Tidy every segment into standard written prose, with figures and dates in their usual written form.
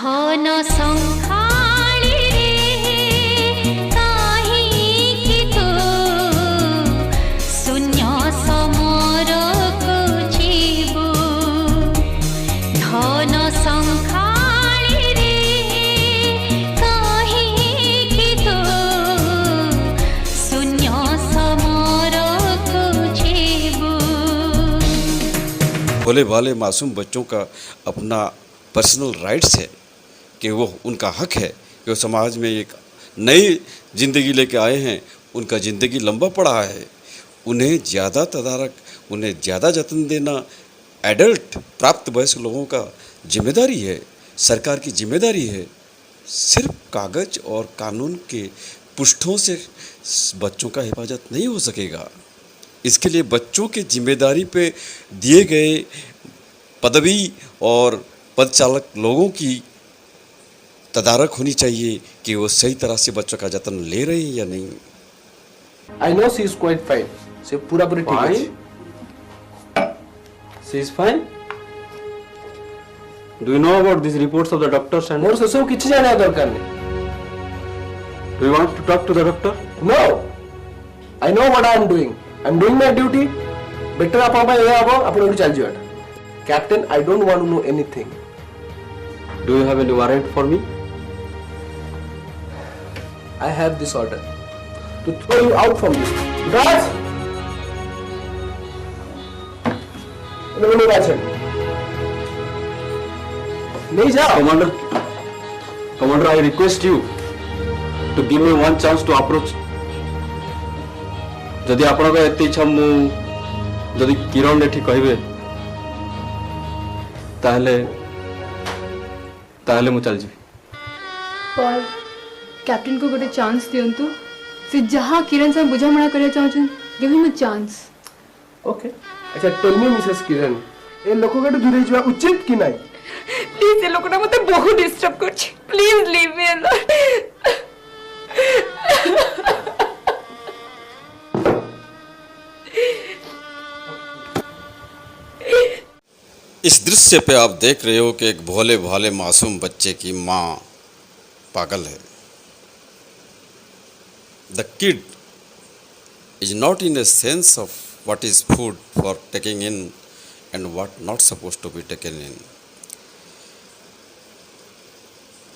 धन संखाली रे काहींकि तो शून्य समर खोजिबु धन संखाली रे काहींकि तो शून्य समर खोजिबु। भोले भाले मासूम बच्चों का अपना पर्सनल राइट्स है कि वो उनका हक है कि वो समाज में एक नई ज़िंदगी लेके आए हैं। उनका ज़िंदगी लंबा पड़ा है, उन्हें ज़्यादा तदारक, उन्हें ज़्यादा जत्न देना एडल्ट प्राप्त वयस्क लोगों का जिम्मेदारी है, सरकार की जिम्मेदारी है। सिर्फ कागज़ और कानून के पुष्ठों से बच्चों का हिफाजत नहीं हो सकेगा। इसके लिए बच्चों की जिम्मेदारी पे दिए गए पदवी और पदचालक लोगों की तदारक होनी चाहिए कि वो सही तरह से बच्चों का जत्न ले रहे हैं या नहीं। I know she is quite fine. से पूरा पूरी ठीक है। She is fine. Do you know about these reports of the doctors and? मोर से किछि जाने दरकार नहीं। Do you want to talk to the doctor? No. I know what I am doing. I am doing my duty. Better आप ये आबो अपन उठी चल जियो। Captain, I don't want to know anything. Do you have any warrant for me? I have this order to throw you out from this. Guards! नहीं जाओ। Commander, I request you to give me one chance to approach. जदि आपन का एते इच्छा मु जदि किरण ने ठीक कहिबे ताहले मु चल जीवी। पर कैप्टन को गोटे चांस दियंतु से जहाँ किरण से बुझामणा करिया चाहछन give him a chance. Okay अच्छा टेल मी मिसेस किरण ए लोक गटे दूरे जवा उचित कि नाही? प्लीज ए लोकटा मते बहुत डिस्टर्ब करछि, प्लीज लीव मी अलोन। इस दृश्य पे आप देख रहे हो कि एक भोले भाले मासूम बच्चे की माँ पागल है। The kid is not in a sense of what is food for taking in and what not suppose to be taken in.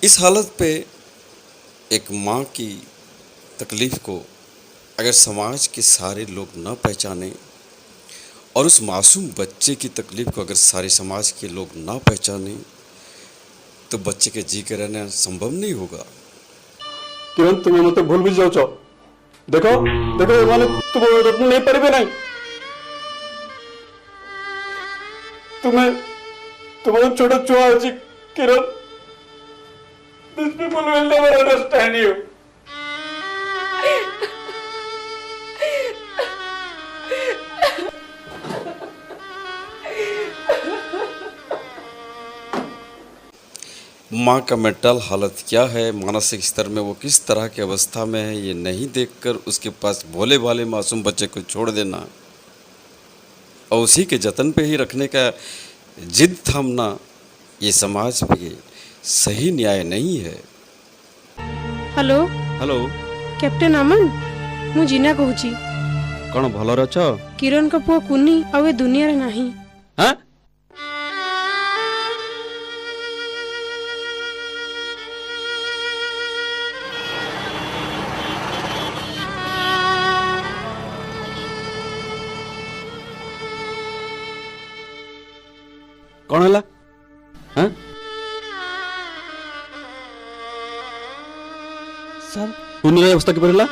इस हालत पे एक माँ की तकलीफ को अगर समाज के सारे लोग न पहचाने और उस मासूम बच्चे की तकलीफ को अगर सारे समाज के लोग ना पहचाने तो बच्चे के जी के रहना संभव नहीं होगा। किरण तुम मते भूल भी जाओ। देखो देखो माने तुम रत्न नहीं परिबे नहीं। तुम्हें छोटा छुआ अछि किरण। These people will never understand you. माँ का मेंटल हालत क्या है, मानसिक स्तर में वो किस तरह की अवस्था में है, ये नहीं देखकर उसके पास भोले भाले मासूम बच्चे को छोड़ देना और उसी के जतन पे ही रखने का जिद थामना ये समाज पे सही न्याय नहीं है। हेलो हेलो कैप्टन अमन मु जीना कहूची। कौन भलर अछ? किरण का पुआ कुन्नी आउ ए दुनिया रे नाही। हाँ कौन है? हाँ सर कुन्नी अवस्था की पड़ेला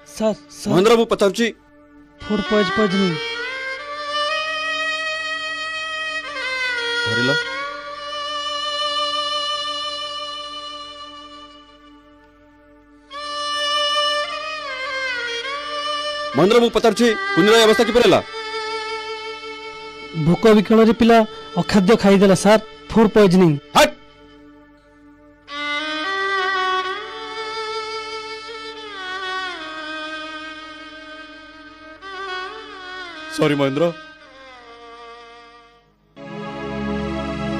सर सर महेंद्र बाबू पचाउची फूड पॉइजनिंग धरिला महेंद्र बाबू पचाउची कुन्नी अवस्था की पड़ेला भोक विकल पिला अखाद्य खाईदेला सर फूड पॉइजनिंग। हट सॉरी महेंद्र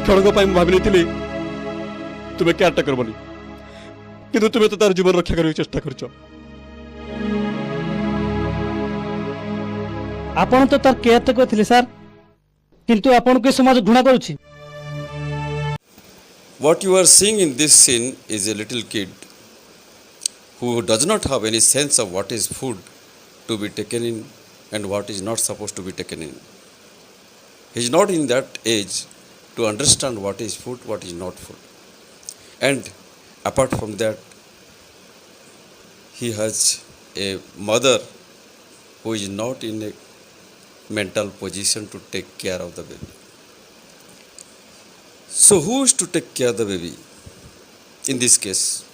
क्षणक भावी नहीं तुम्हें केयर टेकर बनी किंतु तुम्हें तो तार जीवन रक्षा करने चेष्टा कर आपण तो तार केयर टेकर थिले सर किंतु आपण के समाज घृणा करूछि What you are seeing in this scene is a little kid who does not have any sense of what is food to be taken in and what is not supposed to be taken in. He is not in that age to understand what is food, what is not food. And apart from that, he has a mother who is not in a mental position to take care of the baby. So who is to take care of the baby in this case?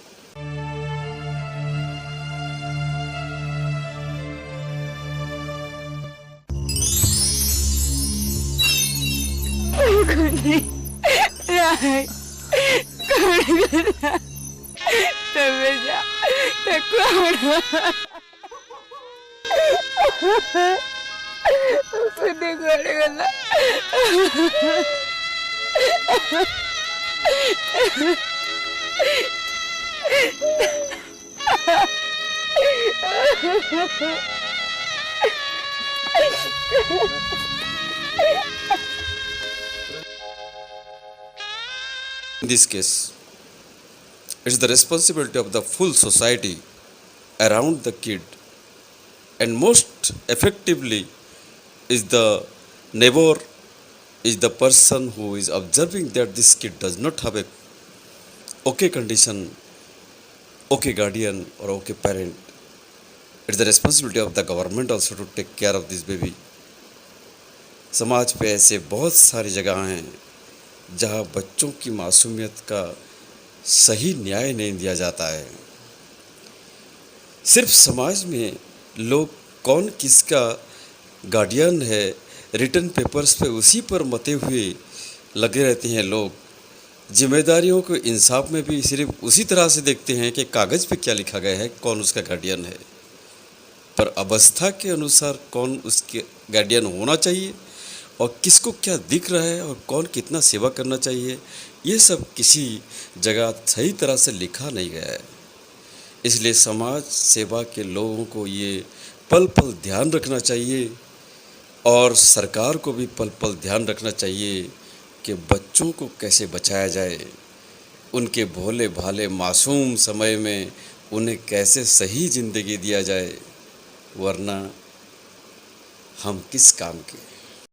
In this case, it's the responsibility of the full society around the kid, and most effectively is the neighbor, is the person who is observing that this kid does not have a okay condition, okay guardian or okay parent. It's the responsibility of the government also to take care of this baby. समाज पे ऐसे बहुत सारी जगह हैं जहाँ बच्चों की मासूमियत का सही न्याय नहीं दिया जाता है। सिर्फ समाज में लोग कौन किसका गार्डियन है, रिटर्न पेपर्स पे उसी पर मते हुए लगे रहते हैं लोग। जिम्मेदारियों को इंसाफ में भी सिर्फ उसी तरह से देखते हैं कि कागज़ पे क्या लिखा गया है, कौन उसका गार्डियन है, पर अवस्था के अनुसार कौन उसके गार्डियन होना चाहिए और किसको क्या दिख रहा है और कौन कितना सेवा करना चाहिए, ये सब किसी जगह सही तरह से लिखा नहीं गया है। इसलिए समाज सेवा के लोगों को ये पल पल ध्यान रखना चाहिए और सरकार को भी पल पल ध्यान रखना चाहिए कि बच्चों को कैसे बचाया जाए, उनके भोले भाले मासूम समय में उन्हें कैसे सही ज़िंदगी दिया जाए, वरना हम किस काम के।